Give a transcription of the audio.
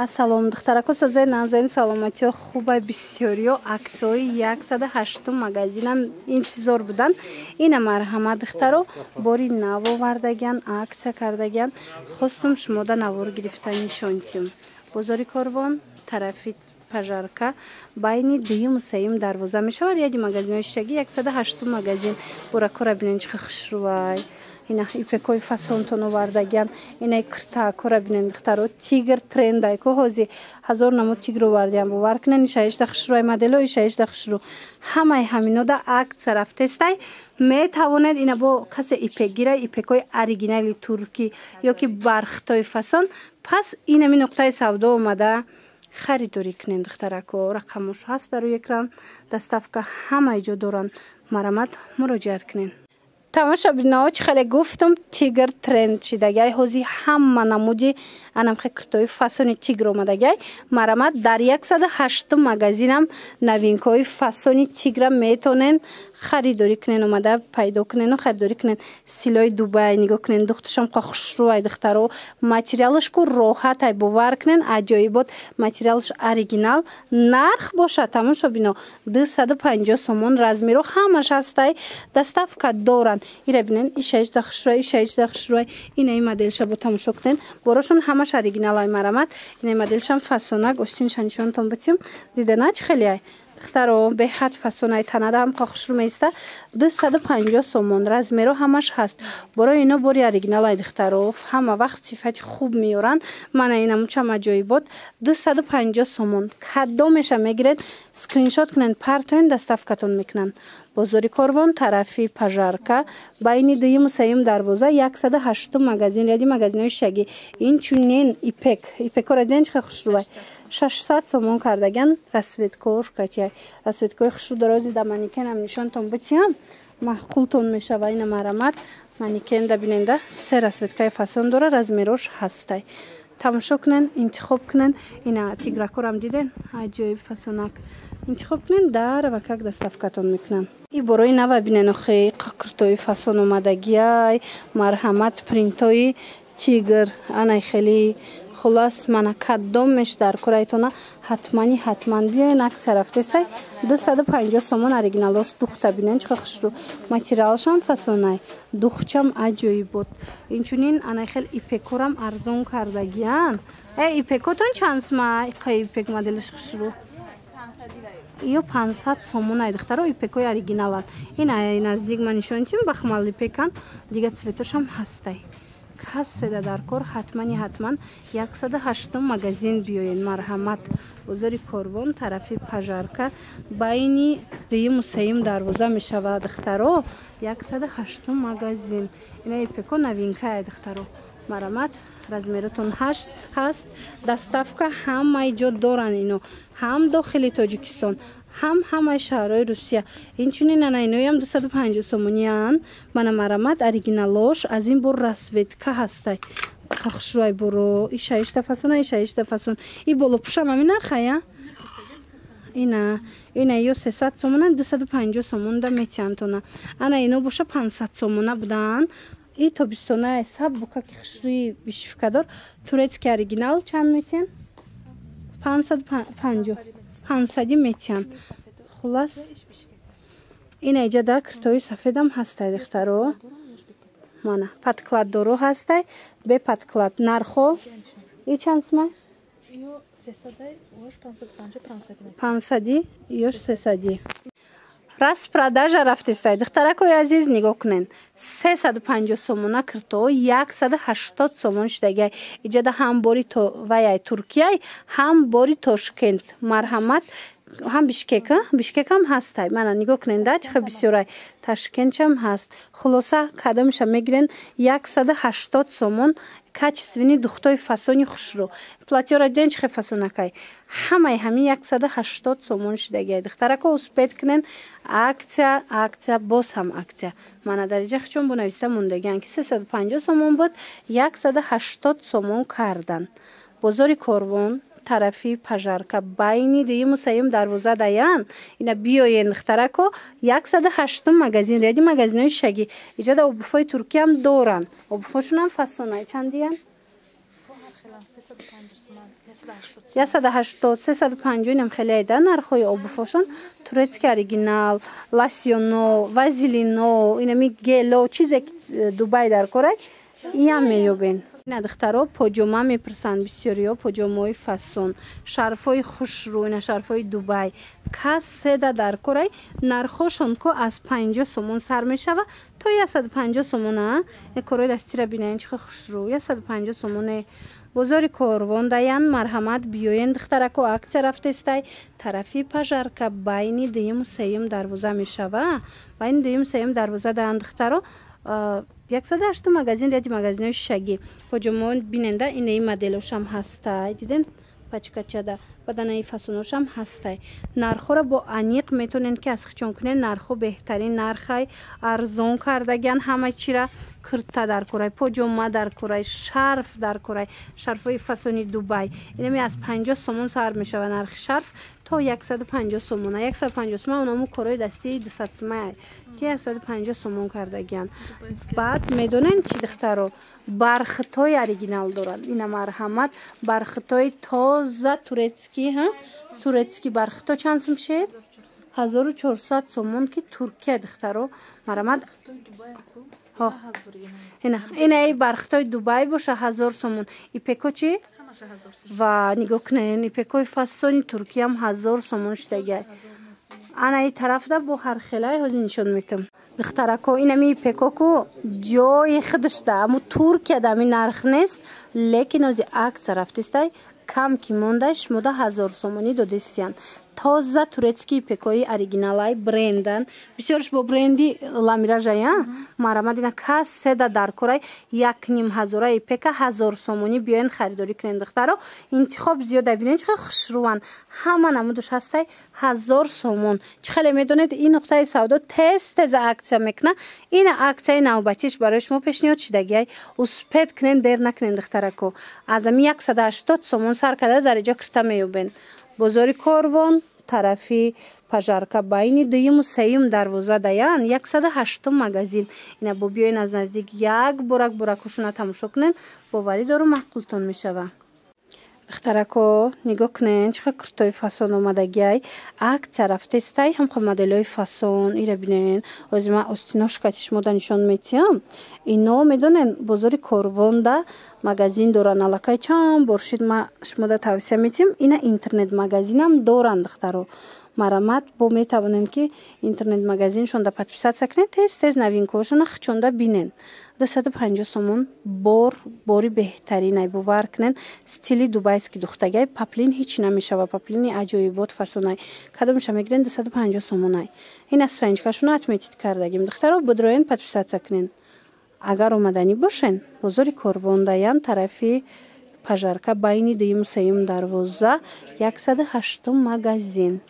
Ассалом духтарако сазай назайн саломатиё хуба бисёриё аксиёи 108 магазинам интизор будан. Ина марҳамат духтаро бори нав овардаган аксия кардаган хостум шумода навор гирифтани шонтим. Бозори Корвон тарафи пажарка байни дуюм сеюм дарвоза мешавад. Яди магазинои шишагӣ 108 магазин буракора бинен чӣ хушрувай. Ина ипекои фасонтон овардаган ина киртаакора бинен духтаро тигр трендай ко ҳози 1000 намо тигр овардиам бовар кунен ишаишда хушрувай модело ишаишда хушру ҳамаи ҳаминода акция рафтестай метавонед ина бо касе ипек гирай ипекои оригинали туркӣ ё ки бархтои фасон пас ина ми нуқтаи савдо омада харидорӣ кунен духтарако. Рақамош ҳаст дар рӯи экран, доставка ҳамаи ҷо доранд. Марамат муроҷиат кунен. Тамошобиноҳо чӣ хеле гуфтум тигр тренд шидагай ҳози ҳама намуди анамхе киртои фасони тигр омадагай. Марамат дар 108 магазинам новинкаҳои фасони тигра метонен харидорӣ кунен омада пайдо кунену харидорӣ кунен. Стилои Дубай нигоҳ кунен духтушам хушрувай духтаро материалаш ку роҳатай бовар кунен аҷоибот материалаш оригинал нарх бошад тамошобино 250 сомон размеро ҳамаш ҳастай доставка доранд. Ира бинен ишаишда хушрувай ина и моделша бо тамошо кунен борошон ҳамаш оригиналай марамат ина моделшам фасонак остинша нишонтон битим дидана чӣ хелеай духтаро беҳад фасонай танадам хушру меиста 250 сомон размеро ҳамаш ҳаст боро ино бори оригиналай духтаро ҳама вақт сифати хуб меёранд мана ина мучам аҷоибот 250 сомон кадомеша мегирен скриншот кунен партоен доставкатон мекунанд. Бозори Корвон тарафи пажарка байни дуюм сеюм дарвоза 108 магазин яди магазинои шагӣ инчунин ипекора ден чӣ хушрувай 600 сомон кардаган расветкош катяй расветкои хушру дорози да манекенам нишонтон битиам маъқултон мешава ина марамат манекен да биненда се расветкаи фасон дора размерош ҳастай тамошо кунен интихоб кунен ина тигракорам диден аҷоиб фасонак интихоб кунен дар ва как доставкатон мекунанд. И борои нава бинен охи киртои фасон омадагиай марҳамат принтои тигр анай хели хулас мана кадомеш дар курайтона ҳатман биёен аксия рафтесай 250 сомон оригиналош духта бинен чӣ хушру материалшам фасонай духчам аҷоибот инчунин анай хел ипекорам арзон кардагиан ипекотон чансма қай ипек моделиш хушру ё 500 сомон ай духтаро ипекои оригиналан ина наздик ма нишонтим бахмал ипекан дига цветошам ҳастай касседа дар кор ҳатман 108 магазин биёен марҳамат. Бозори Корвон тарафи пажарка байни дуюм сеюм дарвоза мешавад духтаро 108 магазин ина ипеко новинкаай духтаро марамат размеротон ҳаст доставка ҳамаи ҷо доранд ино ҳам дохили Тоҷикистон ҳамаи шаҳрҳои Русия инчунин ана иноям 250 сомониян мана марамат оригиналош аз ин бор расветка ҳастай хушрувай боро ишаишта фасон и болопушам ҳамин нархая ина ё 300 сомона 250 сомон да метиантона ана ино боша 500 сомона будан и тобистона сабука ки хушруи бишифкадор турецки оригинал чанд метиан 550 метиан хулас ина иҷада киртои сафедам ҳастай духтаро мана подкладдоро ҳастай бе подклад нархо и чансма 500 ё 300 распродажа рафтестай духтаракои азиз нигоҳ кунен 350 сомона кирто 180 сомон шидагай иҷада ҳам бори ваяй Туркияй ҳам бори Тошкент марҳамат ҳам бишкекам ҳастай мана нигоҳ кунен да чихе бисёрай Ташкентчам ҳаст хулоса кадомиша мегирен 180 сомон качествени духтои фасони хушру платёра ден чихе фасонакай ҳамаи ҳамин 180 сомон шидагай духтарако успед кунен акция боз ҳам акция мана дар иҷа хичон бо нависта мондагиан ки 350 сомон буд 180 сомон кардан. Бозори Корвон тарафи пажарка байни дуюм сеюм дарвоза даян ина биёен духтарако 108 магазин реди магазинои шагӣ иҷада обуфои туркиям доранд обуфошунам фасонай чандиян 180 350 инам хеле айда нархои обуфошон турецки оригинал лосьоно вазелино инами гело чизе дубай дар корай иам меёбен. ина духтаро поҷома мепурсанд бисёриё поҷомаҳои фасон шарфҳои хушрӯ ина шарфҳои дубай кас седа дар корай нархошон ко аз 50 сомон сар мешава то 150 сомона корои дастира бинаен чихо хушрӯ 150 сомоне бозори Корвон даян марҳамат биёен духтарако аксия рафтестай тарафи пажарка байни дуюму сеюм дарвоза мешава байни дуюму сеюм дарвоза даян духтаро 108 магазин ряди магазинои шишагӣ поҷомаҳо биненда инаи моделошам ҳастай диден пачкачада баданаи фасоношам ҳастай нархора бо аниқ метонен ки аз хичон кунен нархо беҳтарин нархай арзон кардаган ҳама чира курта дар корай поҷома дар корай шарф дар корай шарфҳои фасони дубай инами аз 50 сомон сар мешава нархи шарф то 150 сомона 150 сомон онаму корои дастии дусатсимай ки 150 сомон кардаган баъд медонен чи духтаро бархитҳои оригинал дорад ина марҳамат бархитҳои тоза турецки бархитҳо чанд сум шед 1400 сомон ки туркия духтаро марҳамат инаи бархитҳои дубай боша 1000 сомон ипеко чи ва нигоҳ кунен ипекои фасони туркиям 1000 сомон шудагай анаи тарафда бо ҳархелаи ҳозир нишон метам духтарако инами ипекоку ҷои худашда аммо туркияда ами нарх нест лекин ози аксия рафтестай кам ки мондай шумода 1000 сомонӣ додестиян тоза турецки ипекои оригиналай брендан бисёрш бо бренди ламиражая марҳамат ина кас седа дар корай 1500 ипека 1000 сомонӣ биёен харидорӣ кунен духтаро интихоб зиёда бинен чихел хушрӯван ҳама намудуш ҳастай 1000 сомон чихеле медонед ин нуқтаи савдо тез аксия мекуна ина аксияи навбатиш барои шумо пешниҳод шудагиай успед кунен дер накунен духтарако аз ами 180 сомон сар карда дар иҷо кирта меёбен бозори Корвон тарафи пажарка байни дуюму сеюм дарвоза даян 108 магазин ина бо биёен аз наздик як боракошуна тамошо кунен боварӣ дору маъқултон мешава духтарако нигоҳ кунен чихел куртои фасон омадагиай аксия рафтестай ҳамхо моделҳои фасон ира бинен ҳозир ман остиношкати шумода нишон метиҳам ино медонен бозори Корвонда магазин доранд аллакай чанд бор шид ма шумода тавсия метиҳам ина интернет магазинам доранд духтаро марҳамат бо метавонен ки интернет магазиншонда подписатсия кунен тез новинкаҳошона хичонда бинен 250 сомон бори беҳтаринай бовар кунен стили дубайски духтагай паплин ҳич намешава паплини аҷоибот фасонай кадомиша мегирен 250 сомонай ина страничкашона отметид кардагим духтаро будроен подписатсия кунен агар омаданӣ бошен бозори Корвон даян тарафи пажарка байни дуюму сеюм дарвоза 108 магазин